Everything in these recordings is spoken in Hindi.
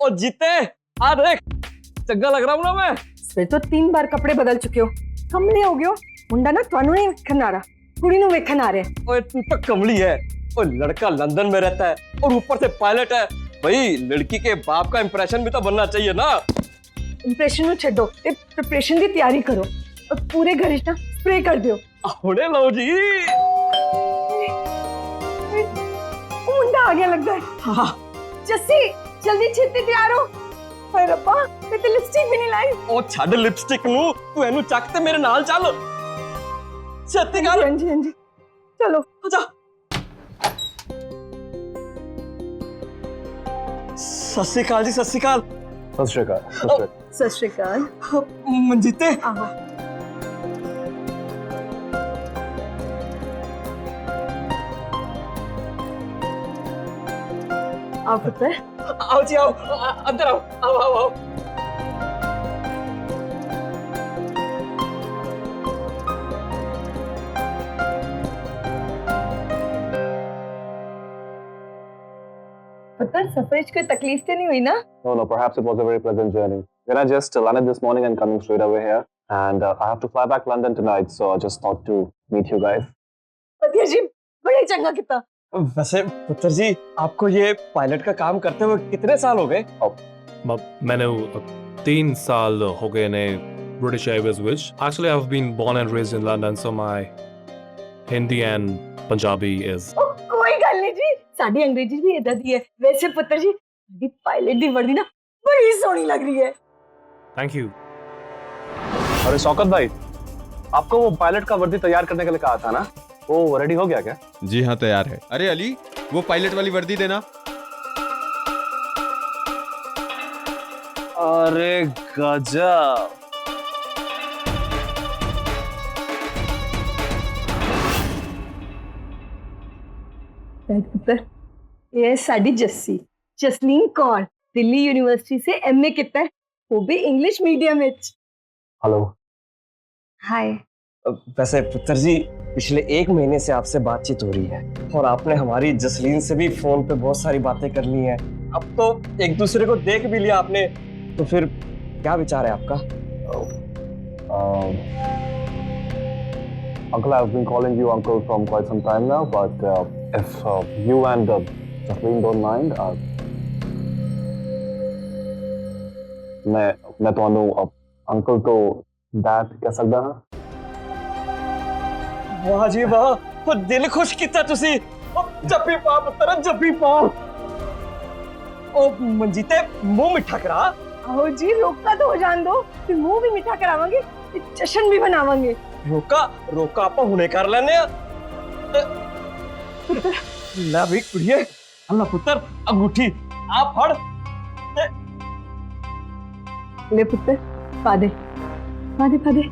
ओ जीते आ देख चंगा लग रहा हूं ना मैं। फिर तो 3 बार कपड़े बदल चुके हो, कमले हो गए हो। मुंडा ना थानू नहीं वेखन आ रहा, कुड़ी नु वेखन आ रहा। ओए तू तो कमली है। ओ लड़का लंदन में रहता है और ऊपर से पायलट है। भाई लड़की के बाप का इंप्रेशन भी तो बनना चाहिए ना। इंप्रेशन नु छड्डो ते प्रिपरेशन की तैयारी करो और पूरे घर ना स्प्रे कर दियो। होने लो जी। मुंडा आ गया लगता है। हाँ जस्सी जल्दी छेती तैयार हो। हाय रब्बा मैं तो लिपस्टिक भी नहीं लाई। ओ छड़ लिपस्टिक नु तू एनु चक ते मेरे नाल चल। छेती कर। हां जी चलो आजा। सत श्री अकाल जी, सत श्री अकाल। सत श्री अकाल। सत श्री अकाल। मंजीते आहो आओ पुत्र। आओ जी आओ, अंदर आओ, आओ आओ आओ। पुत्र सफर कोई तकलीफ तो नहीं हुई ना? No, perhaps it was a very pleasant journey. When I just landed this morning and coming straight away here, and I have to fly back London tonight, so I just thought to meet you guys. पतिया जी बड़े चंगा किता। वैसे पुत्र जी आपको ये पायलट का काम करते हुए कितने साल हो गए? मैंने 3 साल हो गए ने British Airways which actually I've been born and raised in London so my Hindi and Punjabi is कोई गल नहीं जी, साडी अंग्रेजी भी इदा दी है। वैसे पुत्र जी दी पायलट दी वर्दी ना बड़ी सोहनी लग रही है। Thank you. अरे शौकत भाई, आपको वो पायलट का वर्दी तैयार करने के लिए कहा था ना, वो रेडी हो गया क्या? जी हाँ तैयार है। अरे अली वो पायलट वाली वर्दी देना। अरे गजब। पुत्र ये साडी जस्सी जसलीन कौर दिल्ली यूनिवर्सिटी से एमए किता है, वो भी इंग्लिश मीडियम में। हेलो। हाय। वैसे पुत्र जी पिछले 1 महीने से आपसे बातचीत हो रही है और आपने हमारी जसलीन से भी फोन पे बहुत सारी बातें कर ली हैं। अब तो एक दूसरे को देख भी लिया आपने, तो फिर क्या विचार है आपका? Uncle, I've been calling you uncle from quite some time now, but if you and Jacqueline don't mind, मैं ਤੁਹਾਨੂੰ अंकल तो डैड कह सकदा हां। वाह जी वाह, वो दिल खुश किया तुसी। जप्पी पा पुत्र जप्पी पा। ओ मंजीते मुंह मिठा करा। आओ जी रोका तो हो जान दो, फिर मुंह भी मीठा करावांगे, जश्न भी बनावांगे। रोका रोका आप हुने कर लेने। ला भी कुड़िए, अल्लाह पुत्र अंगूठी आप फड़। ले पुत्र पादे पादे पादे।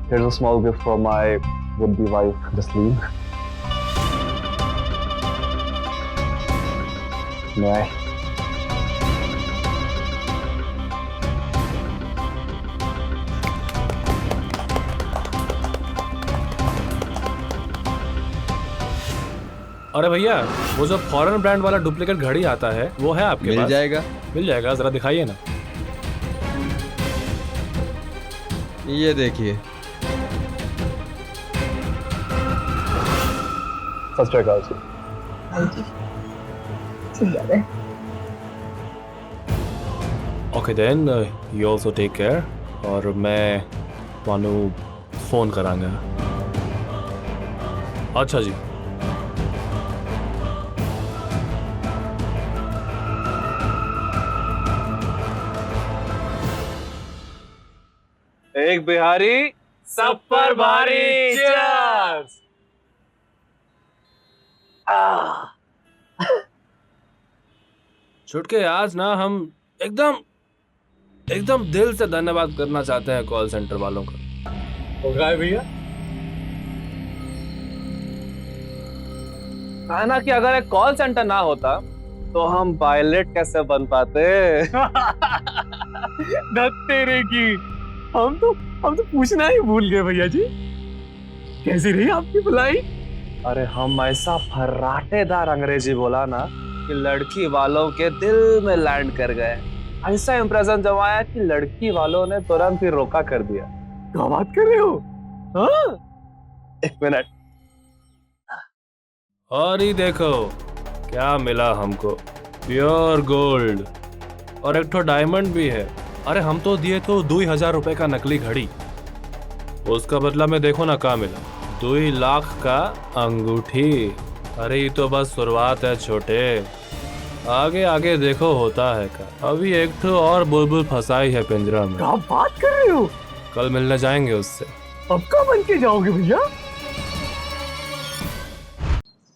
Here's a small gift for my would-be wife, Jasleen. May I? अरे भैया वो जो फॉरेन ब्रांड वाला डुप्लीकेट घड़ी आता है वो है आपके पास? मिल जाएगा। मिल जाएगा, जरा दिखाइए ना। ये देखिए। सत श्री अकाल जी। सुंदर है। Okay then you also take care और मैं ਤੁਹਾਨੂੰ फोन करांगा। अच्छा जी। एक बिहारी सब पर भारी। Cheers! छुटके आज ना हम एकदम एकदम दिल से धन्यवाद करना चाहते हैं कॉल सेंटर वालों का। हो गया है भैया। कहा ना कि अगर एक कॉल सेंटर ना होता तो हम पायलट कैसे बन पाते। तेरे की हम तो पूछना ही भूल गए भैया जी। कैसी रही आपकी भलाई? अरे हम ऐसा फर्राटेदार अंग्रेजी बोला ना कि लड़की वालों के दिल में लैंड कर गए। ऐसा इंप्रेशन जमाया कि लड़की वालों ने तुरंत ही रोका कर दिया। क्या बात कर रहे हो? हाँ? एक मिनट। और ही देखो क्या मिला हमको, प्योर गोल्ड और एक ठो डायमंड भी है। अरे हम तो दिए तो 2000 रुपए का नकली घड़ी, उसका बदला में देखो ना क्या मिला, 2 लाख का अंगूठी। अरे ये तो बस शुरुआत है छोटे, आगे आगे देखो होता है का। अभी एक ठो और बुलबुल फंसाई है पिंजरा में। क्या बात कर रहे हो? कल मिलने जाएंगे उससे। अब कब बन के जाओगे भैया?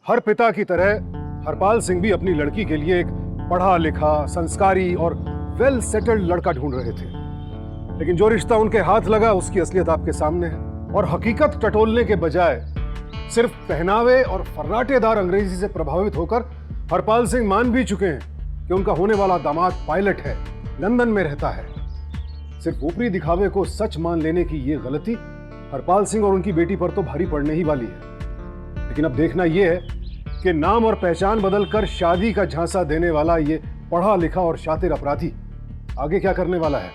हर पिता की तरह हरपाल सिंह भी अपनी लड़की के लिए एक पढ़ा लिखा, संस्कारी और वेल सेटल्ड लड़का ढूंढ रहे थे। लेकिन जो रिश्ता उनके हाथ लगा उसकी असलियत आपके सामने है। और हकीकत टटोलने के बजाय सिर्फ पहनावे और फर्राटेदार अंग्रेजी से प्रभावित होकर हरपाल सिंह मान भी चुके हैं कि उनका होने वाला दामाद पायलट है, लंदन में रहता है। सिर्फ ऊपरी दिखावे को सच मान लेने की ये गलती हरपाल सिंह और उनकी बेटी पर तो भारी पड़ने ही वाली है। लेकिन अब देखना यह है कि नाम और पहचान बदलकर शादी का झांसा देने वाला ये पढ़ा लिखा और शातिर अपराधी आगे क्या करने वाला है।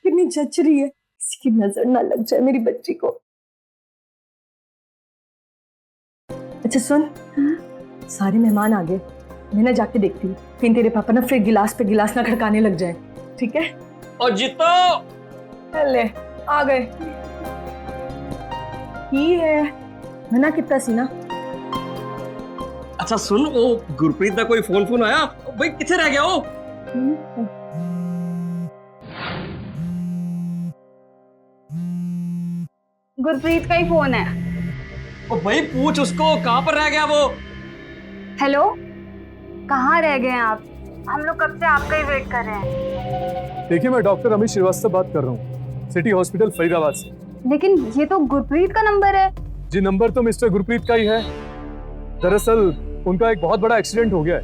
कितनी जच रही है, किसी की नजर ना लग जाए मेरी बच्ची को। अच्छा सुन, सारे मेहमान आ गए, मैं ना जाके देखती हूँ, फिर तेरे पापा ना फिर गिलास पे गिलास ना खड़काने लग जाए, ठीक है? और जीतो ले आ गए ही है, मना कितना सी ना। अच्छा सुन, वो गुरप्रीत का कोई फोन आया भाई, किथे रह गया वो? गुरप्रीत का ही फोन है। ओ भाई पूछ उसको कहाँ पर रह गया वो। हेलो, कहाँ रह गए हैं आप? हम लोग कब से आपका ही वेट कर रहे हैं। देखिए, मैं डॉक्टर अमित श्रीवास्तव बात कर रहा हूँ, सिटी हॉस्पिटल फरीदाबाद से। लेकिन ये तो गुरप्रीत का नंबर है। जी, नंबर तो मिस्टर गुरप्रीत का ही है। दरअसल उनका एक बहुत बड़ा एक्सीडेंट हो गया है।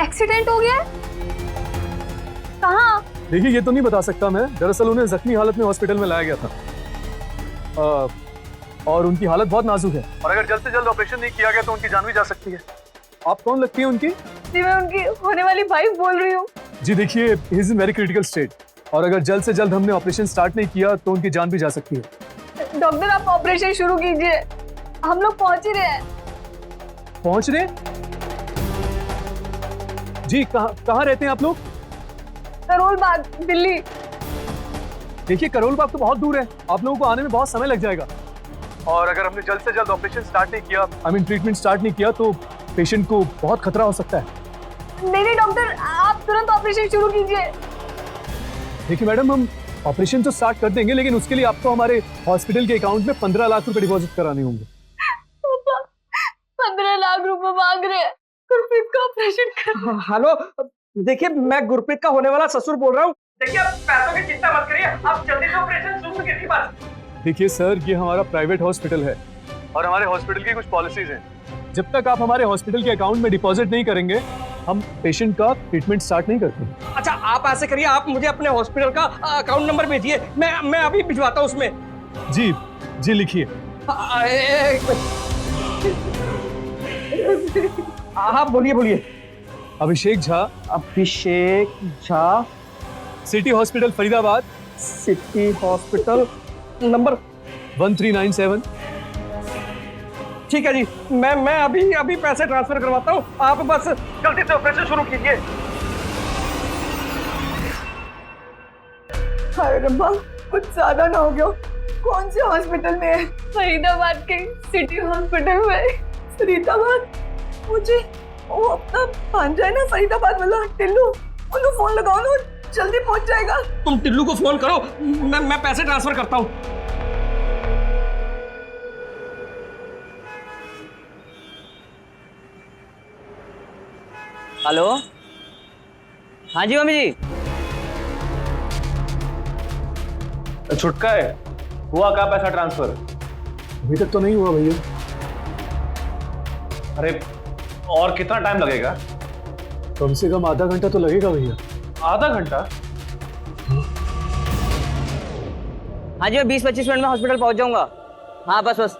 एक्सीडेंट हो गया है? कहाँ? देखिए, ये तो नहीं बता सकता मैं। दरअसल उन्हें जख्मी हालत में हॉस्पिटल में लाया गया था और उनकी हालत बहुत नाजुक है, और अगर जल्द से जल्द ऑपरेशन नहीं किया गया तो उनकी जान भी जा सकती है। आप कौन लगती है उनकी? जी मैं उनकी होने वाली वाइफ बोल रही हूँ। जी देखिए, he is in very critical state, और अगर जल्द से जल्द हमने ऑपरेशन स्टार्ट नहीं किया तो उनकी जान भी जा सकती है। डॉक्टर आप ऑपरेशन शुरू कीजिए, हम लोग पहुंच ही रहे हैं। पहुंच रहे? जी, कहाँ रहते हैं आप लोग? करोल बाग, दिल्ली। देखिए, करोल बाग तो बहुत दूर है, आप लोगों को आने में बहुत समय लग जाएगा। और अगर हमने जल्द से जल्द ऑपरेशन स्टार्ट नहीं किया, ट्रीटमेंट स्टार्ट नहीं किया, तो पेशेंट को बहुत खतरा हो सकता है। नहीं डॉक्टर, आप तुरंत ऑपरेशन शुरू कीजिए। देखिए मैडम, हम ऑपरेशन तो स्टार्ट कर देंगे, लेकिन उसके लिए आपको हमारे हॉस्पिटल के अकाउंट में 15 लाख रुपए डिपॉजिट कराने होंगे। 15 लाख रुपए मांग रहे हैं गुरप्रीत का ऑपरेशन कर। हेलो, देखिए मैं गुरप्रीत का होने वाला ससुर बोल रहा हूँ। देखिए आप पैसों की चिंता मत करिए, आप जल्दी से ऑपरेशन शुरू कीजिए बस। देखिए सर, ये हमारा प्राइवेट हॉस्पिटल है और हमारे हॉस्पिटल की कुछ पॉलिसीज हैं। जब तक आप हमारे हॉस्पिटल के अकाउंट में डिपॉजिट नहीं करेंगे, हम पेशेंट का ट्रीटमेंट स्टार्ट नहीं करते। अच्छा आप ऐसे करिए, आप मुझे अपने हॉस्पिटल का अकाउंट नंबर भेजिए, मैं अभी भिजवाता हूँ उसमें। जी जी, लिखिए। हाँ बोलिए। Abhishek Jha. Abhishek Jha, city hospital Faridabad, city hospital, number 1397। ठीक है जी, मैं अभी पैसे ट्रांसफर करवाता हूँ, आप बस जल्दी से ऑपरेशन शुरू कीजिए। अरे रब्बा, कुछ ज्यादा ना हो गया? कौन से हॉस्पिटल में है? फरीदाबाद के सिटी हॉस्पिटल में। फरीदाबाद? मुझे वो अपना भांजा है ना फरीदाबाद वाला, टिल्लू, उन्हें फोन लगाओ ना, जल्दी पहुंच जाएगा। तुम टिल्लू को फोन करो, मैं पैसे ट्रांसफर करता हूँ। हेलो, हाँ जी मम्मी जी। छुटका है, हुआ क्या पैसा ट्रांसफर? अभी तक तो नहीं हुआ भैया। अरे और कितना टाइम लगेगा? कम से कम आधा घंटा तो लगेगा भैया। आधा घंटा? हाँ जी, मैं 20-25 मिनट में हॉस्पिटल पहुंच जाऊंगा। हाँ बस बस।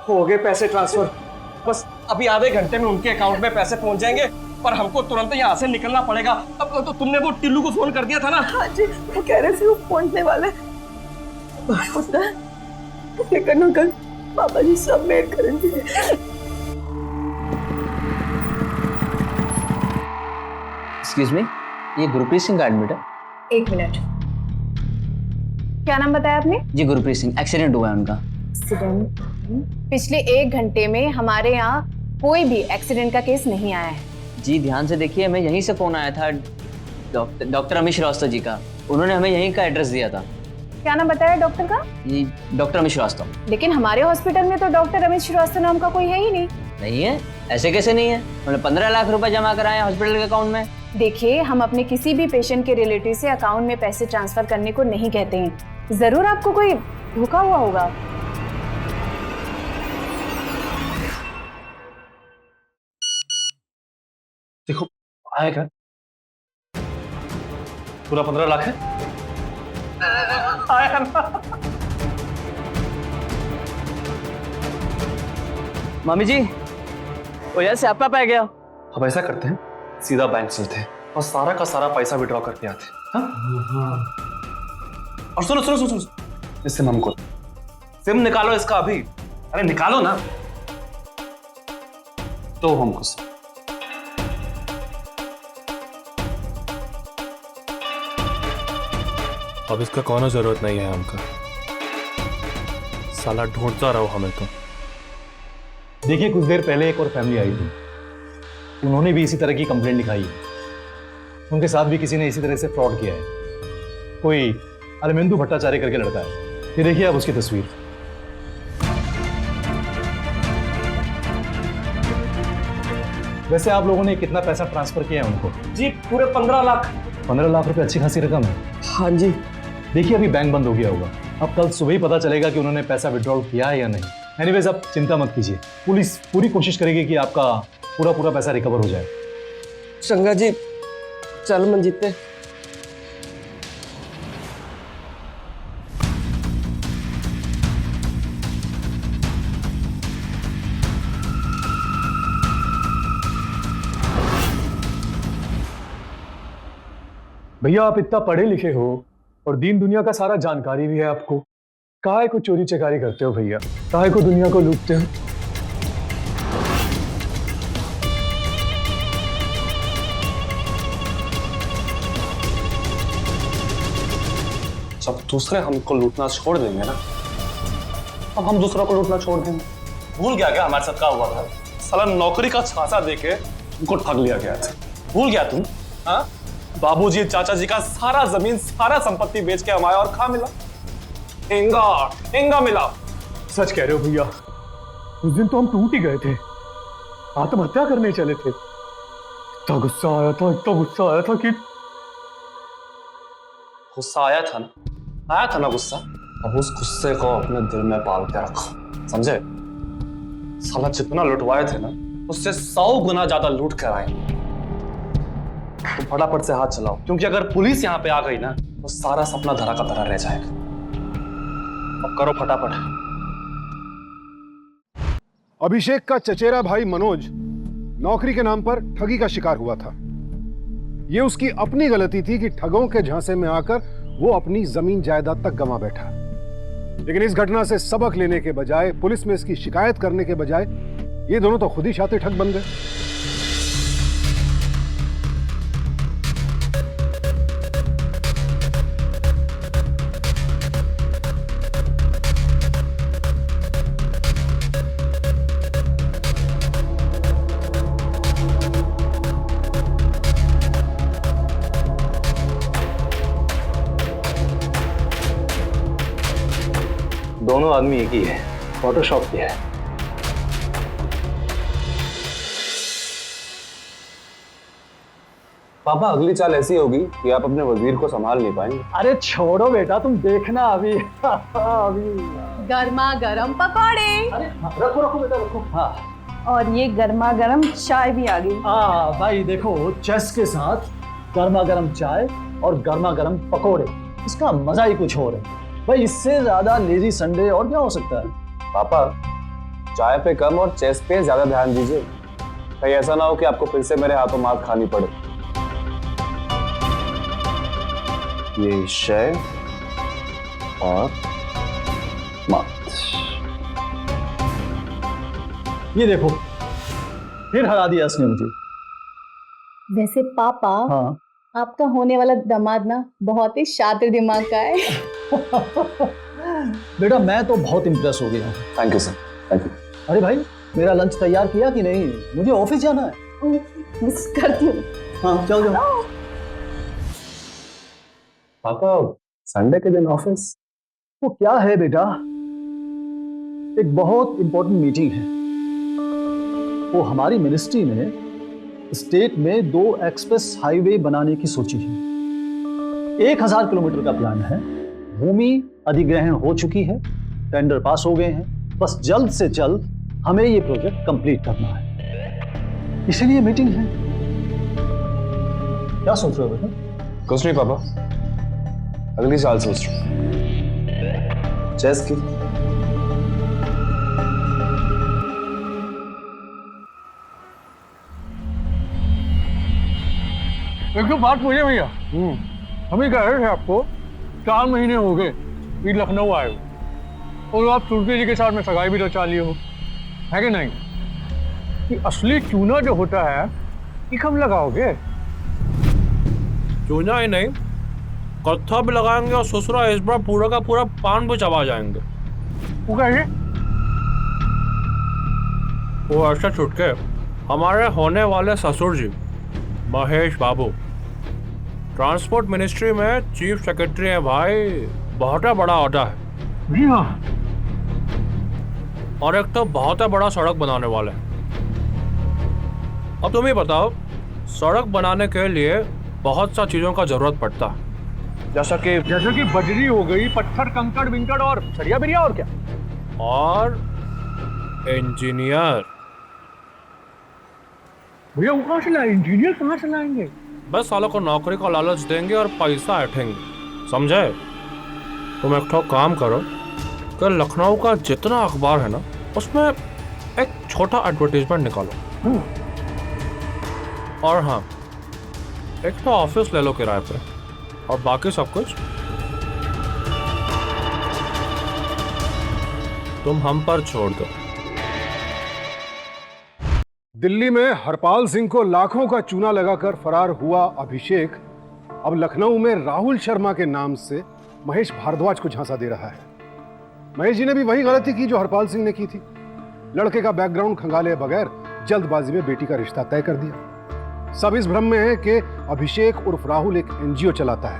हो गए पैसे ट्रांसफर, बस अभी आधे घंटे में उनके अकाउंट में पैसे पहुंच जाएंगे, पर हमको तुरंत यहाँ से निकलना पड़ेगा। अब तो तुमने वो टिल्लू को फोन कर दिया था ना? हाँ जी, वो कह रहे थे वो पहुंचने वाले। होता है फिक्र न कर, बाबा जी सब मेल करेंगे। एक्सक्यूज मी, ये गुरप्रीत सिंह का एडमिट है? 1 मिनट। क्या नाम बताया आपने? जी गुरप्रीत सिंह, एक्सीडेंट हुआ है उनका। एक्सीडेंट? पिछले 1 घंटे में हमारे यहाँ कोई भी एक्सीडेंट का केस नहीं आया है। जी ध्यान से देखिए, हमें यहीं से फोन आया था डॉक्टर अमित श्रीवास्तव जी का। उन्होंने हमें यहीं का एड्रेस दिया था। क्या नाम बताया डॉक्टर का? जी डॉक्टर अमित श्रीवास्तव। लेकिन हमारे हॉस्पिटल में तो डॉक्टर रमेश श्रीवास्तव नाम का कोई है ही नहीं। नहीं है? ऐसे कैसे नहीं है? उन्होंने 15 लाख रुपए जमा कराए हॉस्पिटल के अकाउंट में। देखिए, हम अपने किसी भी पेशेंट के रिलेटिव से अकाउंट में पैसे ट्रांसफर करने को नहीं कहते हैं। जरूर आपको कोई धोखा हुआ होगा। देखो आएगा, पूरा 15 लाख है। आया ना? मम्मी जी, वो यार स्यापा पै गया। अब ऐसा करते हैं, सीधा बैंक चलते हैं और सारा का सारा पैसा विड्रॉ करके आते हैं। हाँ? और सुनो सुनो सुनो सुनो, इस सिम हमको, सिम निकालो इसका अभी। अरे निकालो ना। तो हमको अब इसका कोनो जरूरत नहीं है हमका। साला ढूंढता रहो हमें तो। देखिए, कुछ देर पहले एक और फैमिली आई थी, उन्होंने भी इसी तरह की कंप्लेंट लिखाई है। उनके साथ भी किसी ने इसी तरह से फ्रॉड किया है। कोई अरविंदु भट्टाचार्य करके लड़का है। ये देखिए आप उसकी तस्वीर। वैसे आप लोगों ने कितना पैसा ट्रांसफर किया है उनको? जी पूरे 15 लाख। 15 लाख रुपए अच्छी खासी रकम है। हाँ जी। देखिए, अभी बैंक बंद हो गया होगा, अब कल सुबह ही पता चलेगा कि उन्होंने पैसा विड्रॉल किया है या नहीं। एनीवेज, आप चिंता मत कीजिए, पुलिस पूरी कोशिश करेगी कि आपका पूरा पैसा रिकवर हो जाए। चंगा जी, चल मंजीते। भैया, आप इतना पढ़े लिखे हो और दीन दुनिया का सारा जानकारी भी है आपको, काहे को चोरी चकारी करते हो भैया? काहे को दुनिया को लूटते हो? जब दूसरे हमको लूटना छोड़ देंगे ना, अब हम दूसरों को लूटना छोड़ देंगे। भूल गया क्या हमारे साथ क्या हुआ था? साला नौकरी का छासा देके उनको ठग लिया गया था। भूल गया तुम? हाँ, बाबूजी चाचा जी का सारा जमीन सारा संपत्ति बेच के हमारा और खा मिला, हेंगा मिला। सच कह रहे हो भैया, उस दिन तो हम टूट ही गए थे, आत्महत्या करने चले थे। इतना गुस्सा आया था, इतना गुस्सा आया था कि गुस्सा आया था ना गुस्सा। अब उस गुस्से को अपने दिल में पाल के रखो, समझे? साला जितना लुटवाए थे ना, उससे 100 गुना ज्यादा लूट कर आए। तो फटाफट से हाथ चलाओ, क्योंकि अगर पुलिस यहाँ पे आ गई ना, तो सारा सपना धरा का धरा रह जाएगा। अब करो फटाफट। अभिषेक का चचेरा भाई मनोज नौकरी के नाम पर ठगी का शिकार हुआ था। यह उसकी अपनी गलती थी कि ठगों के झांसे में आकर वो अपनी जमीन जायदाद तक गंवा बैठा। लेकिन इस घटना से सबक लेने के बजाय, पुलिस में इसकी शिकायत करने के बजाय, ये दोनों तो खुद ही शातिर ठग बन गए। दोनों आदमी एक ही है, फोटोशॉप किया है। पापा अगली चाल ऐसी होगी कि आप अपने वजीर को संभाल नहीं पाएंगे। अरे छोड़ो बेटा, तुम देखना अभी। अभी गर्मा गर्म पकौड़े अरे हाँ, रखो रखो बेटा रखो। हाँ और ये गर्मा गर्म चाय भी आ गई। हाँ भाई देखो, चेस के साथ गर्मा गर्म चाय और गर्मा गर्म पकोड़े, इसका मजा ही कुछ और है भाई। इससे ज्यादा लेजी संडे और क्या हो सकता है। पापा चाय पे कम और चेस पे ज्यादा ध्यान दीजिए, कहीं ऐसा ना हो कि आपको फिर से मेरे हाथों मार खानी पड़े। ये शय और मात। ये देखो, फिर हरा दिया इसने मुझे। वैसे पापा, हाँ आपका होने वाला दामाद ना बहुत ही शातिर दिमाग का है। बेटा मैं तो बहुत इम्प्रेस हो गया हूँ। Thank you sir, thank you. अरे भाई, मेरा लंच तैयार किया कि नहीं? मुझे ऑफिस जाना है। मिस करती हूँ। हाँ चल जाओ। पापा संडे के दिन ऑफिस? वो क्या है बेटा, एक बहुत इंपॉर्टेंट मीटिंग है। वो हमारी मिनिस्ट्री ने स्टेट में 2 एक्सप्रेस हाईवे बनाने की सोची है। 1000 किलोमीटर का प्लान है। भूमि अधिग्रहण हो चुकी है, टेंडर पास हो गए हैं, बस जल्द से जल्द हमें ये प्रोजेक्ट कंप्लीट करना है, इसीलिए मीटिंग है। क्या सोच रहे हो बेटा? कुछ नहीं पापा, अगली साल सोच रहा हूँ चेस की। एक तो बात पूछे भैया, हम ही कह रहे थे आपको 4 महीने हो गए कि लखनऊ आए हो और आप तुर्की जी के साथ में सगाई भी रचा लिए हो, है कि नहीं? कि असली चूना जो होता है ये कब लगाओगे? चूना ही नहीं, कत्था भी लगाएंगे और ससुरा इस बार पूरा का पूरा पान भी चबा जाएंगे। वो कहिए। वो ऐसा छुटके हमारे होने वाले ससुर जी महेश बाबू ट्रांसपोर्ट मिनिस्ट्री में चीफ सेक्रेटरी है भाई, बहुत बड़ा ओहदा है। जी हाँ। और एक तो बहुत बड़ा सड़क बनाने वाले हैं। अब तुम ही बताओ, सड़क बनाने के लिए बहुत सा चीजों का जरूरत पड़ता है, जैसे कि बजरी हो गई, पत्थर कंकड़ बिंकड़ और सरिया बिरिया और क्या, और इंजीनियर। भैया वो कहाँ से लाए? इंजीनियर कहाँ से लाएंगे? बस सालों को नौकरी का लालच देंगे और पैसा ऐठेंगे, समझे? तुम एक ठो काम करो कि लखनऊ का जितना अखबार है ना, उसमें एक छोटा एडवर्टीजमेंट निकालो। और हाँ, एक तो ऑफिस ले लो किराए पे, और बाकी सब कुछ तुम हम पर छोड़ दो। दिल्ली में हरपाल सिंह को लाखों का चूना लगाकर फरार हुआ अभिषेक अब लखनऊ में राहुल शर्मा के नाम से महेश भारद्वाज को झांसा दे रहा है। महेश जी ने भी वही गलती की जो हरपाल सिंह ने की थी। लड़के का बैकग्राउंड खंगाले बगैर जल्दबाजी में बेटी का रिश्ता तय कर दिया। सब इस भ्रम में है कि अभिषेक उर्फ राहुल एक एनजीओ चलाता है।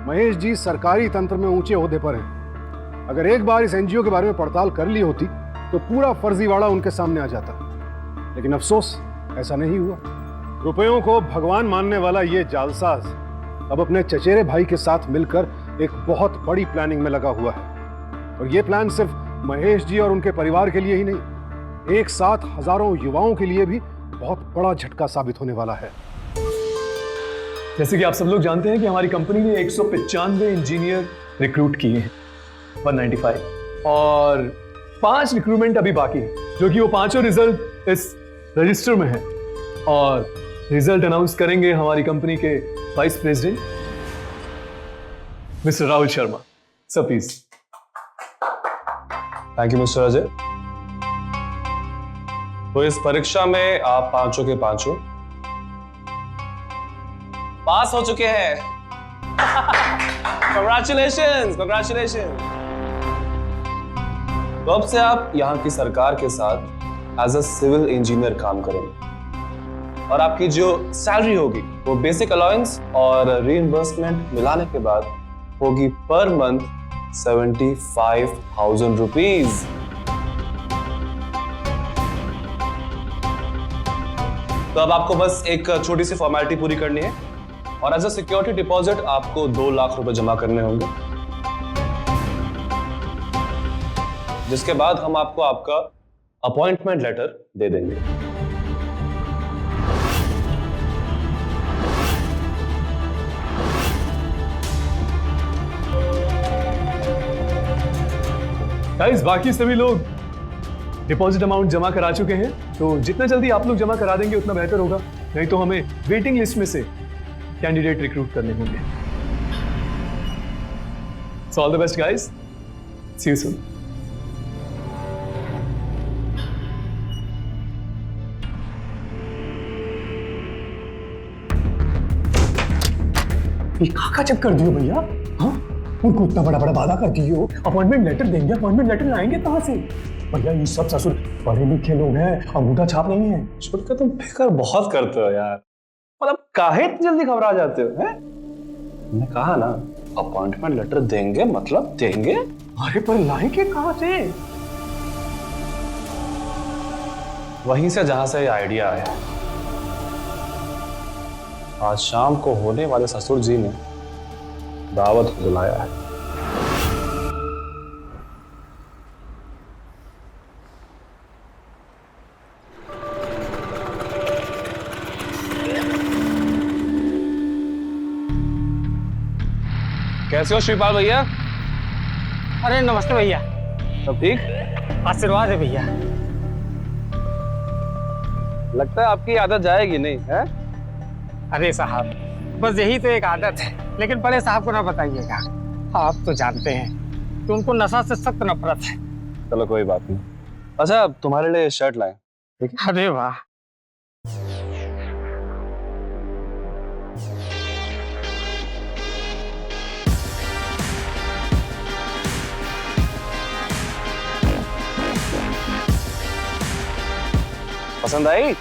महेश जी सरकारी तंत्र में ऊंचे ओहदे पर हैं। अगर एक बार इस एनजीओ के बारे में पड़ताल कर ली होती तो पूरा फर्जीवाड़ा उनके सामने आ जाता, लेकिन अफसोस ऐसा नहीं हुआ। रुपयों को भगवान मानने वाला ये जालसाज अब अपने चचेरे भाई के साथ मिलकर एक बहुत बड़ी प्लानिंग में लगा हुआ है। और ये प्लान सिर्फ महेश जी और उनके परिवार के लिए ही नहीं, एक साथ हजारों युवाओं के लिए भी बहुत बड़ा झटका साबित होने वाला है। जैसे कि आप सब लोग जानते हैं कि हमारी कंपनी ने 195 इंजीनियर रिक्रूट किए हैं, 195, और 5 रिक्रूटमेंट अभी बाकी है, जो कि वो 5 रिजल्ट इस रजिस्टर में है। और रिजल्ट अनाउंस करेंगे हमारी कंपनी के vice president mister Rahul Sharma. Sir please. Thank you mister Ajay. तो इस परीक्षा में आप पांचों के पांचों पास हो चुके हैं। Congratulations, congratulations। तो अब से आप यहाँ की सरकार के साथ एज अ सिविल इंजीनियर काम करेंगे, और आपकी जो सैलरी होगी वो बेसिक अलाउंस और रीइंबर्समेंट मिलाने के बाद होगी पर मंथ 75,000 रुपीज। तो अब आपको बस एक छोटी सी फॉर्मेलिटी पूरी करनी है और एज अ सिक्योरिटी डिपॉजिट आपको 2 लाख रुपए जमा करने होंगे, जिसके बाद हम आपको आपका अपॉइंटमेंट लेटर दे देंगे। गाइस, बाकी सभी लोग डिपॉजिट अमाउंट जमा करा चुके हैं, तो जितना जल्दी आप लोग जमा करा देंगे उतना बेहतर होगा, नहीं तो हमें वेटिंग लिस्ट में से कैंडिडेट रिक्रूट करने होंगे। So all the best guys, see you soon. ये का चक्कर दियो भैया, हाँ? उनको इतना बड़ा बड़ा वादा कर दियो, अपॉइंटमेंट लेटर देंगे, अपॉइंटमेंट लेटर लाएंगे कहाँ से? भैया ये सब ससुर पढ़े लिखे लोग हैं, अंगूठा छाप नहीं है। छोटका तुम फिक्र बहुत करते हो यार, मतलब काहे इतनी जल्दी घबरा जाते हो हैं? मैंने कहा ना अपॉइंटमेंट लेटर देंगे मतलब देंगे। अरे पर लाएंगे कहाँ से? वहीं से जहां से ये आइडिया आया। आज शाम को होने वाले ससुर जी ने दावत बुलाया है। कैसे हो श्रीपाल भैया? अरे नमस्ते भैया। सब ठीक? आशीर्वाद है भैया। लगता है आपकी आदत जाएगी नहीं है? अरे साहब, बस यही तो एक आदत है, लेकिन बड़े साहब को ना बताइएगा, आप तो जानते हैं कि उनको नशा से सख्त नफरत है। चलो कोई बात नहीं। अच्छा तुम्हारे लिए शर्ट लाए। ठीक है? अरे वाह, पसंद आई?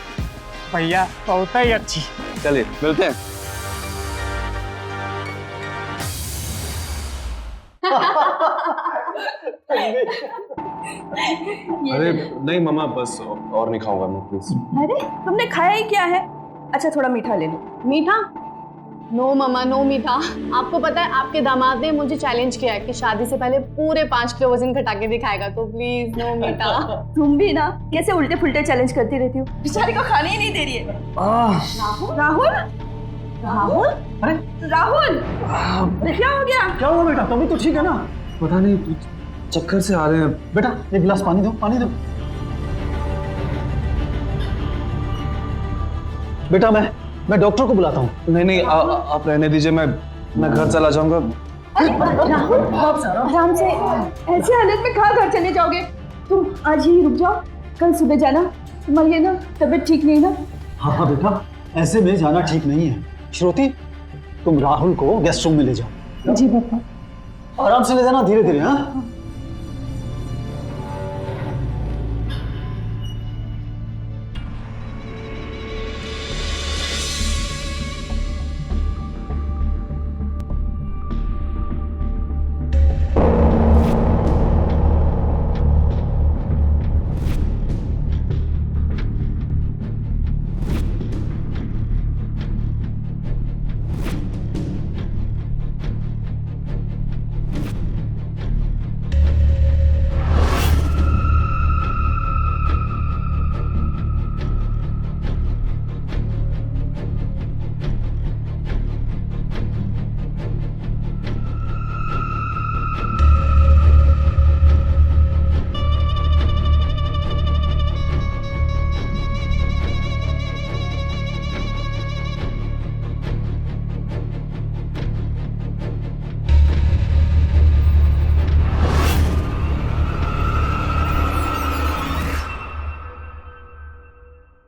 भैया बहुत ही अच्छी। चलिए मिलते हैं। अरे नहीं मामा, बस और नहीं खाऊंगा मैं प्लीज। अरे हमने खाया ही क्या है? अच्छा थोड़ा मीठा ले लो। मीठा? नो मामा, नो मीठा। आपको पता है आपके दामाद ने मुझे चैलेंज किया है कि शादी से पहले पूरे 5 किलो वजन घटा के दिखाएगा, तो प्लीज नो मीठा। तुम भी ना कैसे उल्टे फुल्टे चैलेंज करती रहती हो, बेचारी को खाने ही नहीं दे रही है। राहुल राहुल राहुल अरे राहुल, अरे क्या हो गया? क्या हुआ बेटा? तुम तो ठीक है ना? पता नहीं चक्कर से आ रहे हैं। बेटा एक गिलास पानी दो, पानी दो। बेटा मैं डॉक्टर को बुलाता हूँ। नहीं आप रहने दीजिए, मैं घर चला जाऊंगा। राहुल आराम से, ऐसे हालत में कहाँ घर चले जाओगे? तुम आज ही रुक जाओ, कल सुबह जाना। तुम्हारी ना तबीयत ठीक नहीं ना? हाँ बेटा, ऐसे में जाना ठीक नहीं है। श्रुति, तुम राहुल को गेस्ट रूम में ले जाओ। जी पापा। आराम से ले जाना, धीरे धीरे। हाँ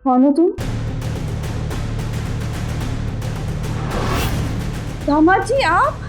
कौन हो तुम? दामाद जी आप?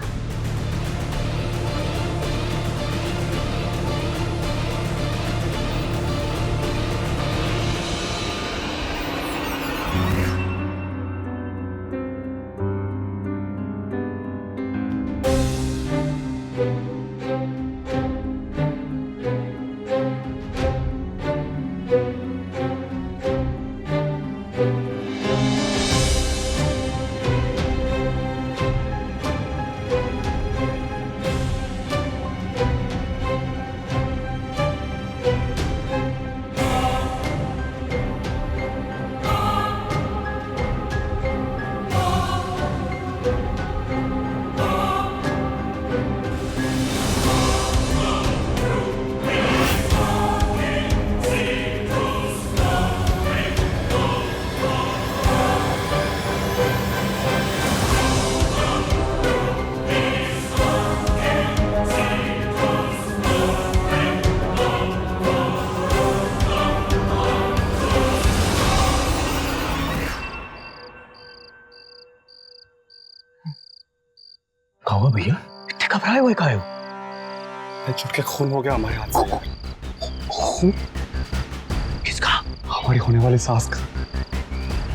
काहे हो? छुट के खून हो गया हमारे हाथ से। खून? किसका? हमारी होने वाली सास का।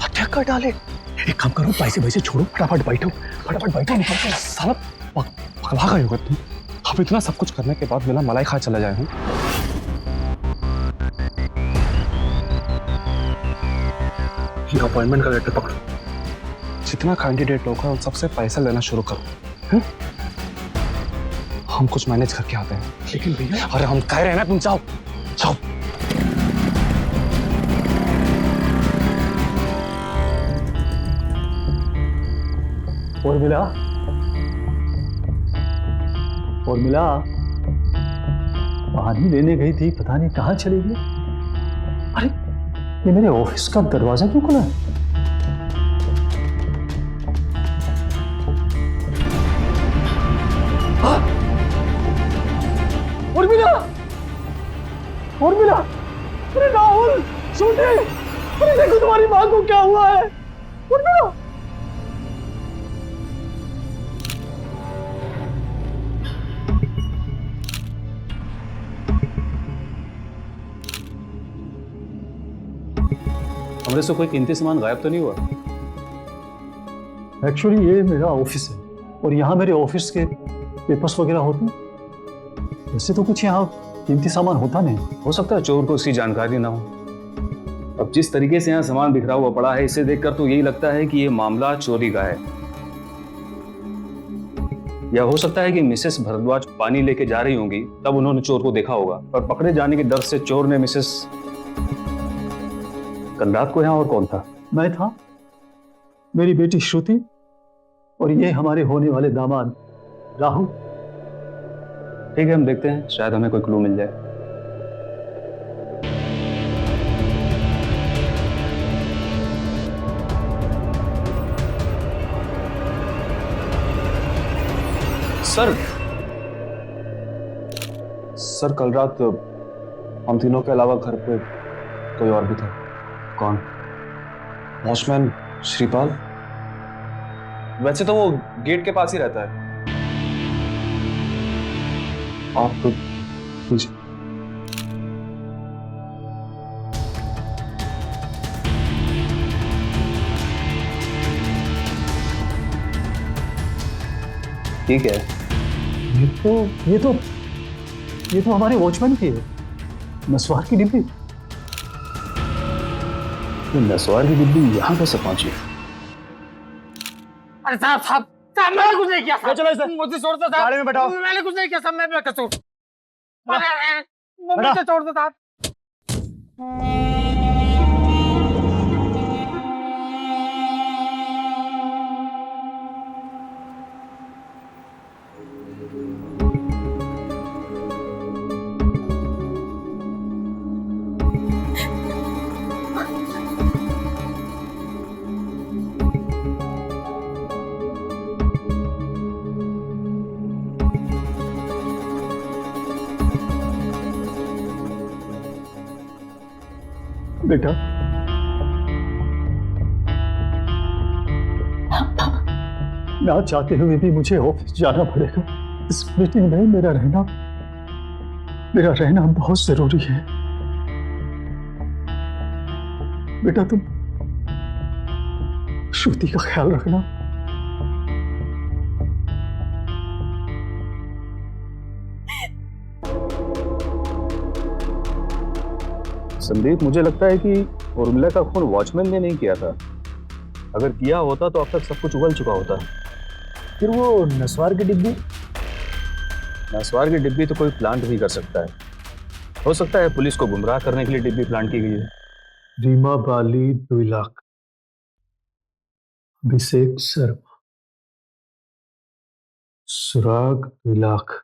हत्या कर डाले। एक काम करो, पैसे छोड़ो, फटाफट बैठो, निकल के। साला पगला गए होगा तुम। अब इतना सब कुछ करने के बाद बिना मलाई खा चला जाए हूँ। अपॉइंटमेंट का लेटर पकड़ो, जितना कैंडिडेट होगा उन सबसे पैसा लेना शुरू करो। हम कुछ मैनेज करके आते हैं। लेकिन भैया, अरे हम कह रहे हैं ना, तुम जाओ जाओ। उर्मिला पानी लेने गई थी, पता नहीं कहाँ चली गई। अरे ये मेरे ऑफिस का दरवाजा क्यों खुला है? उर्मिला, अरे राहुल, छोटे, अरे देखो तुम्हारी माँ को क्या हुआ है। उर्मिला, कमरे से कोई कीमती सामान गायब तो नहीं हुआ? एक्चुअली ये मेरा ऑफिस है और यहाँ मेरे ऑफिस के पेपर्स वगैरह होते हैं। वैसे तो कुछ यहाँ कीमती सामान होता नहीं। हो सकता है चोर को उसकी जानकारी ना हो। अब जिस तरीके से यहाँ सामान बिखरा हुआ पड़ा है, इसे देखकर तो यही लगता है कि ये मामला चोरी का है। या हो सकता है कि मिसेस भारद्वाज पानी लेके जा रही होंगी, तब उन्होंने चोर को देखा होगा और पकड़े जाने के डर से चोर ने मिसेस। कल रात को यहाँ और कौन था? मैं था, मेरी बेटी श्रुति और ये हमारे होने वाले दामाद राहुल। ठीक है, हम देखते हैं, शायद हमें कोई क्लू मिल जाए। सर कल रात हम तीनों के अलावा घर पे कोई और भी था। कौन? वॉचमैन श्रीपाल। वैसे तो वो गेट के पास ही रहता है। आप तो ठीक है। ये तो हमारे वॉचमैन की है, नस्वार की डिब्बी। नस्वार की डिब्बी यहाँ कैसे पहुंची? अरे साहब मैंने कुछ नहीं किया। चलो मुझे छोड़ दो साहब, गाड़ी में बैठाओ। मैंने कुछ नहीं किया साहब, मैं कसूर। मुझे छोड़ दो साहब। बेटा, ना चाहते हुए भी मुझे ऑफिस जाना पड़ेगा। इस मीटिंग में मेरा रहना बहुत जरूरी है। बेटा, तुम श्रुति का ख्याल रखना। संदीप, मुझे लगता है कि उर्मिला का खून वॉचमैन ने नहीं किया था। अगर किया होता तो अब तक सब कुछ उगल चुका होता। फिर वो नस्वार की डिब्बी? नस्वार की डिब्बी तो कोई प्लांट भी कर सकता है। हो सकता है पुलिस को गुमराह करने के लिए डिब्बी प्लांट की गई है। रीमा बाली 2 लाख, अभिषेक शर्मा, सुराग 2 लाख,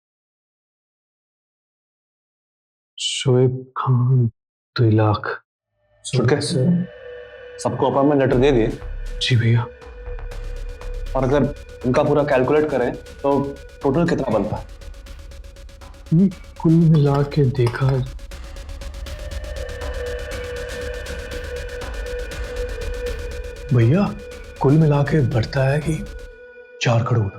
शोएब खान 2 लाख। छुटके सबको अपॉइंटमेंट लेटर दे दिए? जी भैया। और अगर इनका पूरा कैलकुलेट करें तो टोटल कितना बनता है? कुल मिला के देखा भैया, कुल मिला के बढ़ता है कि 4 करोड़।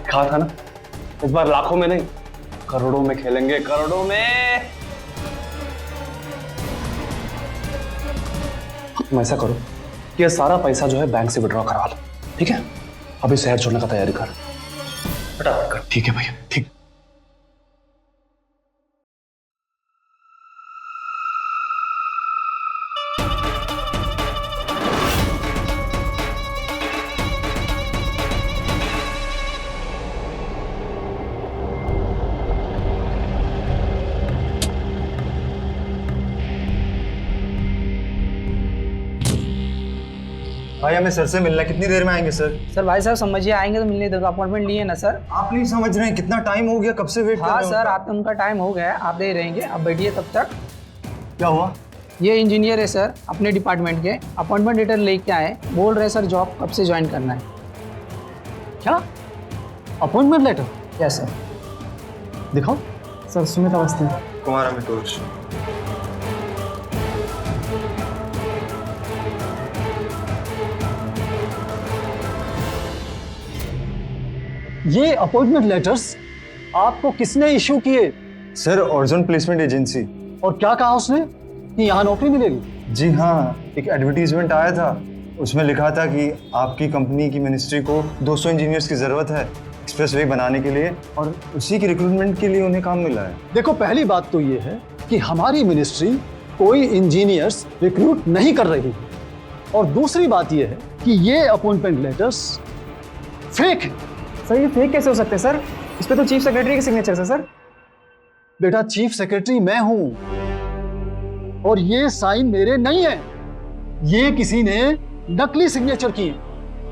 कहा था ना, इस बार लाखों में नहीं करोड़ों में खेलेंगे, करोड़ों में। तुम ऐसा करो कि ये सारा पैसा जो है बैंक से विड्रॉ करवा लो, ठीक है? अभी शहर छोड़ने का तैयारी कर, फटाफट कर। ठीक है भैया, ठीक। भाई हमें सर से मिलना है, कितनी देर में आएंगे सर? सर भाई साहब समझिए, आएंगे तो मिलने दो, अपॉइंटमेंट लिए ना सर। आप नहीं समझ रहे हैं, कितना टाइम हो गया, कब से वेट कर हाँ रहे हैं सर, आप उनका टाइम हो गया है, आप दे रहेंगे, आप बैठिए तब तक। क्या हुआ? ये इंजीनियर है सर अपने डिपार्टमेंट के, अपॉइंटमेंट लेटर लेके आए, बोल रहे सर जॉब कब से ज्वाइन करना है। क्या अपॉइंटमेंट लेटर? Yes sir. दिखाओ। सर सुमित अवस्थी। कुमार अमितोष। ये अपॉइंटमेंट लेटर्स आपको किसने इशू किए? Sir Arjun placement agency. और क्या कहा उसने कि यहाँ नौकरी मिलेगी? जी हाँ, एक एडवर्टीजमेंट आया था, उसमें लिखा था कि आपकी कंपनी की मिनिस्ट्री को 200 इंजीनियर्स की ज़रूरत है एक्सप्रेसवे बनाने के लिए, और उसी की रिक्रूटमेंट के लिए उन्हें काम मिला है। देखो, पहली बात तो ये है कि हमारी मिनिस्ट्री कोई इंजीनियर्स रिक्रूट नहीं कर रही है, और दूसरी बात ये है कि ये अपॉइंटमेंट लेटर्स फेक है। सर ये फेक कैसे हो सकते हैं सर? इस पे तो चीफ सेक्रेटरी के सिग्नेचर है सर। बेटा, चीफ सेक्रेटरी मैं हूं और ये साइन मेरे नहीं है, ये किसी ने नकली सिग्नेचर किए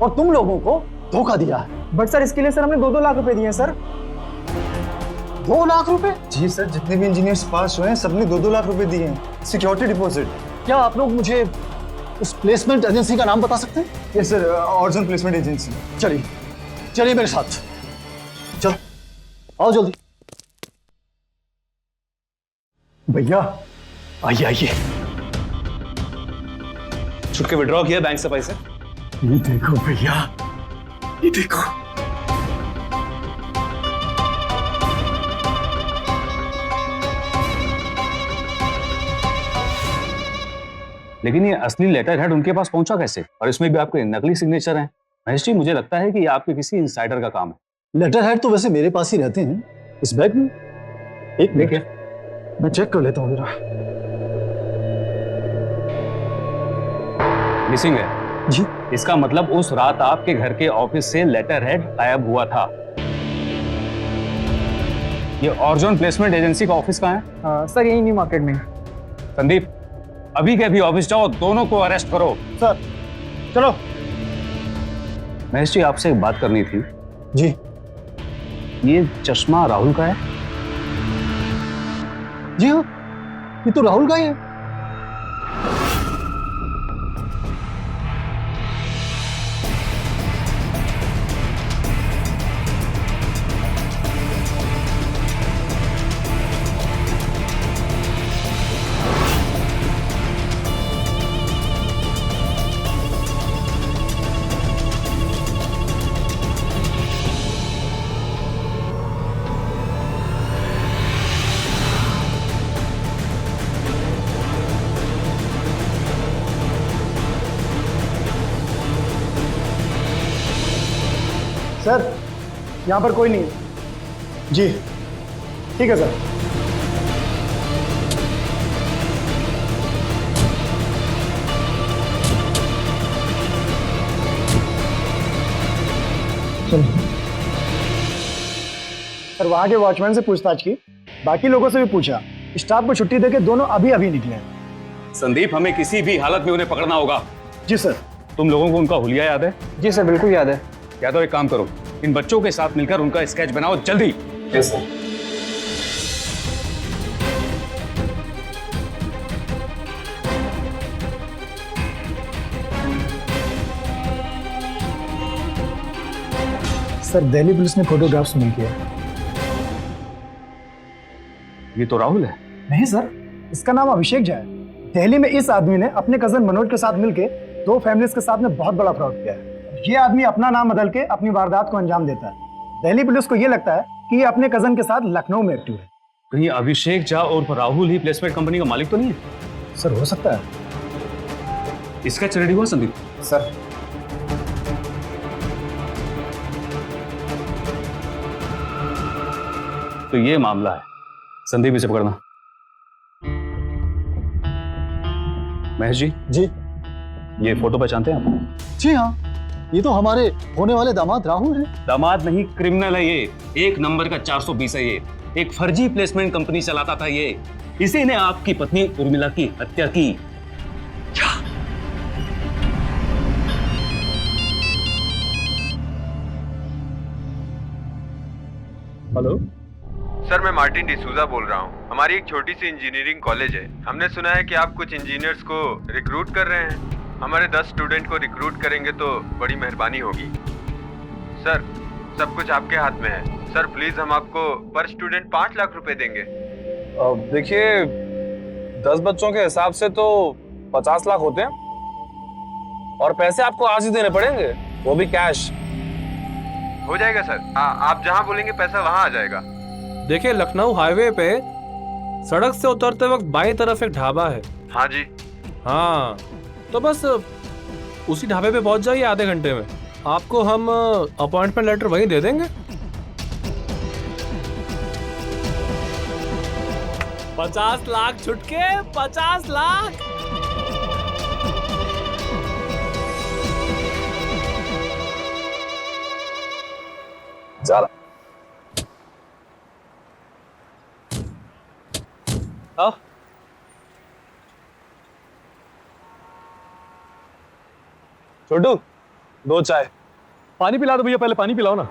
और तुम लोगों को धोखा दिया है। बट सर इसके लिए सर हमने 2-2 लाख रुपए दिए हैं सर। 2 लाख रुपए? जी सर, जितने भी इंजीनियर्स पास हुए हैं सबने 2-2 लाख रुपए दिए हैं, सिक्योरिटी डिपॉजिट। क्या आप लोग मुझे उस प्लेसमेंट एजेंसी का नाम बता सकते हैं? Yes sir, Arjun placement agency. चलिए चलिए मेरे साथ, चलो आओ जल्दी। भैया आइए आइए। छुट के विड्रॉ किया बैंक से पैसे? ये देखो भैया, ये देखो। लेकिन ये असली लेटर हेड उनके पास पहुंचा कैसे, और इसमें भी आपके नकली सिग्नेचर हैं? महेश जी, मुझे लगता है कि ये आपके किसी इंसाइडर का काम है। लेटर हेड तो वैसे मेरे पास ही रहते हैं, इस बैग में। एक मिनट, मैं चेक कर लेता हूँ जरा। मिसिंग है जी। इसका मतलब उस रात आपके घर के ऑफिस से लेटर हेड गायब हुआ था। ये अर्जुन प्लेसमेंट एजेंसी का ऑफिस कहाँ है? सर यही न्यू मार्केट में। संदीप, अभी के अभी ऑफिस जाओ, दोनों को अरेस्ट करो। सर चलो। महेश जी, आपसे एक बात करनी थी। जी। ये चश्मा राहुल का है? जी हाँ, ये तो राहुल का ही है। सर यहाँ पर कोई नहीं है। जी ठीक है सर। सर वहाँ के वॉचमैन से पूछताछ की, बाकी लोगों से भी पूछा, स्टाफ को छुट्टी देके दोनों अभी अभी निकले। संदीप, हमें किसी भी हालत में उन्हें पकड़ना होगा। जी सर। तुम लोगों को उनका हुलिया याद है? जी सर बिल्कुल याद है। या तो एक काम करो, इन बच्चों के साथ मिलकर उनका स्केच बनाओ जल्दी। Yes sir. Sir Delhi police ने फोटोग्राफ्स मिल किया। ये तो राहुल है। नहीं सर, इसका नाम अभिषेक झा है। दिल्ली में इस आदमी ने अपने कजन मनोज के साथ मिलके 2 फैमिलीज के साथ में बहुत बड़ा फ्रॉड किया है। ये आदमी अपना नाम बदल के अपनी वारदात को अंजाम देता है। दिल्ली पुलिस को ये लगता है कि ये अपने कजन के साथ लखनऊ में एक्टिव है। कहीं अभिषेक झा और राहुल ही प्लेसमेंट कंपनी का मालिक तो नहीं है? सर हो सकता है। इसका रेडी हुआ संदीप? सर तो ये मामला है, संदीप इसे पकड़ना। महेश जी, ये फोटो पहचानते हैं आप? जी हाँ, ये तो हमारे होने वाले दामाद राहुल हैं। दामाद नहीं, क्रिमिनल है ये। 1 नंबर का 420 है ये। एक फर्जी प्लेसमेंट कंपनी चलाता था ये। इसी ने आपकी पत्नी उर्मिला की हत्या की। हेलो सर, मैं मार्टिन डिसूजा बोल रहा हूँ। हमारी एक छोटी सी इंजीनियरिंग कॉलेज है। हमने सुना है कि आप कुछ इंजीनियर्स को रिक्रूट कर रहे हैं। हमारे 10 स्टूडेंट को रिक्रूट करेंगे तो बड़ी मेहरबानी होगी। सर, सब कुछ आपके हाथ में है। सर प्लीज, हम आपको पर स्टूडेंट 5 लाख रुपए देंगे। देखिए, 10 बच्चों के हिसाब से तो 50 लाख होते हैं, और पैसे आपको आज ही देने पड़ेंगे, वो भी कैश। हो जाएगा सर, आप जहाँ बोलेंगे पैसा वहाँ आ जाएगा। देखिए, लखनऊ हाईवे पे सड़क से उतरते वक्त बाईं तरफ एक ढाबा है। हाँ जी। हाँ, तो बस उसी ढाबे पे पहुंच जाइए आधे घंटे में। आपको हम अपॉइंटमेंट लेटर वहीं दे देंगे। 50 लाख छुटके, 50 लाख। चला। छोटू, 2 चाय। पानी पिला दो भैया, पहले पानी पिलाओ ना।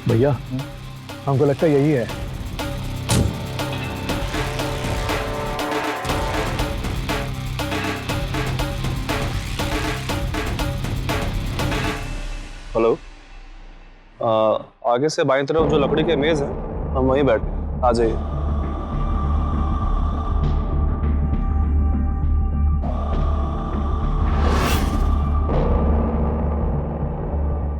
भैया, हमको लगता है यही है। हेलो, आगे से बाईं तरफ जो लकड़ी के मेज है, हम वहीं बैठे, आ जाइए।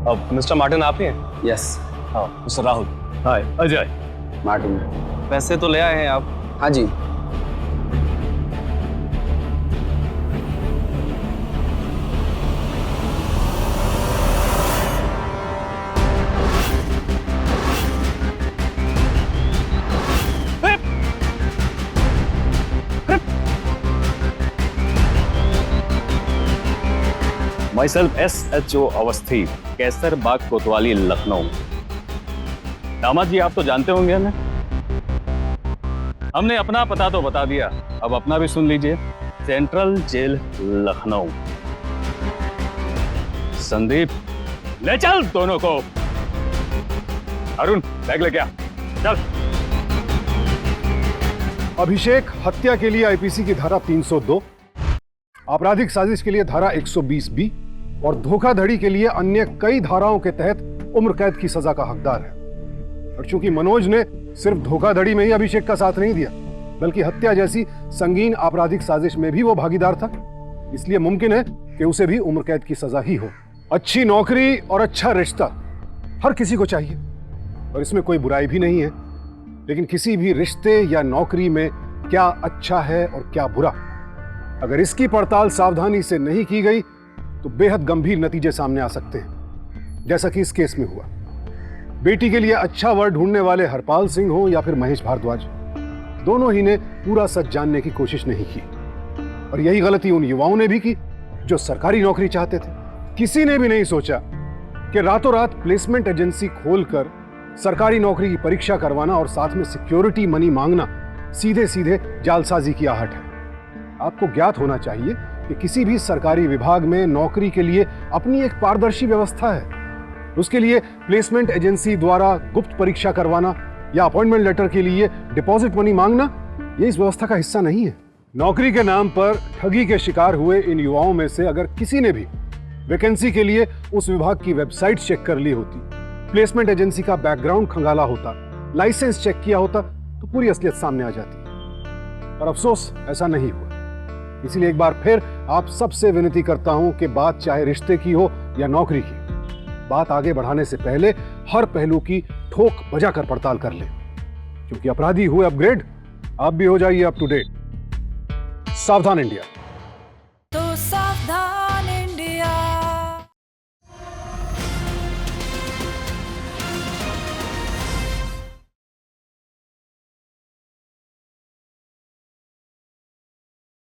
अब मिस्टर मार्टिन आप ही हैं? यस। हाँ, मिस्टर राहुल। हाय अजय। मार्टिन। पैसे तो ले आए हैं आप? हाँ जी। Myself SHO अवस्थी, कैसर बाग कोतवाली, लखनऊ। दामाद जी, आप तो जानते होंगे हमें। हमने अपना पता तो बता दिया, अब अपना भी सुन लीजिए। Central jail, Lucknow. संदीप, ले चल दोनों को। अरुण, बैग लेके आ, चल। अभिषेक हत्या के लिए आईपीसी की धारा 302, आपराधिक साजिश के लिए धारा 120B और धोखाधड़ी के लिए अन्य कई धाराओं के तहत उम्र कैद की सजा का हकदार है। और चूंकि मनोज ने सिर्फ धोखाधड़ी में ही अभिषेक का साथ नहीं दिया, बल्कि हत्या जैसी संगीन आपराधिक साजिश में भी वो भागीदार था, इसलिए मुमकिन है कि उसे भी उम्र कैद की सजा ही हो। अच्छी नौकरी और अच्छा रिश्ता हर किसी को चाहिए, और इसमें कोई बुराई भी नहीं है। लेकिन किसी भी रिश्ते या नौकरी में क्या अच्छा है और क्या बुरा, अगर इसकी पड़ताल सावधानी से नहीं की गई तो बेहद गंभीर नतीजे सामने आ सकते हैं, जैसा कि इस केस में हुआ। बेटी के लिए अच्छा वर ढूंढने वाले हरपाल सिंह हो या फिर महेश भारद्वाज, दोनों ही ने पूरा सच जानने की कोशिश नहीं की, और यही गलती उन युवाओं ने भी की जो सरकारी नौकरी चाहते थे। किसी ने भी नहीं सोचा कि रातों रात प्लेसमेंट एजेंसी खोलकर सरकारी नौकरी की परीक्षा करवाना और साथ में सिक्योरिटी मनी मांगना सीधे सीधे जालसाजी की आहट है। आपको ज्ञात होना चाहिए कि किसी भी सरकारी विभाग में नौकरी के लिए अपनी एक पारदर्शी व्यवस्था है। उसके लिए प्लेसमेंट एजेंसी द्वारा गुप्त परीक्षा करवाना या अपॉइंटमेंट लेटर के लिए डिपॉजिट मनी मांगना, ये इस व्यवस्था का हिस्सा नहीं है। नौकरी के नाम पर ठगी के शिकार हुए इन युवाओं में से अगर किसी ने भी वैकेंसी के लिए उस विभाग की वेबसाइट चेक कर ली होती, प्लेसमेंट एजेंसी का बैकग्राउंड खंगाला होता, लाइसेंस चेक किया होता, तो पूरी असलियत सामने आ जाती। पर अफसोस ऐसा नहीं हुआ। इसीलिए एक बार फिर आप सबसे विनती करता हूं कि बात चाहे रिश्ते की हो या नौकरी की, बात आगे बढ़ाने से पहले हर पहलू की ठोक बजाकर पड़ताल कर लें, क्योंकि अपराधी हुए अपग्रेड, आप भी हो जाइए अप टू डेट। सावधान इंडिया।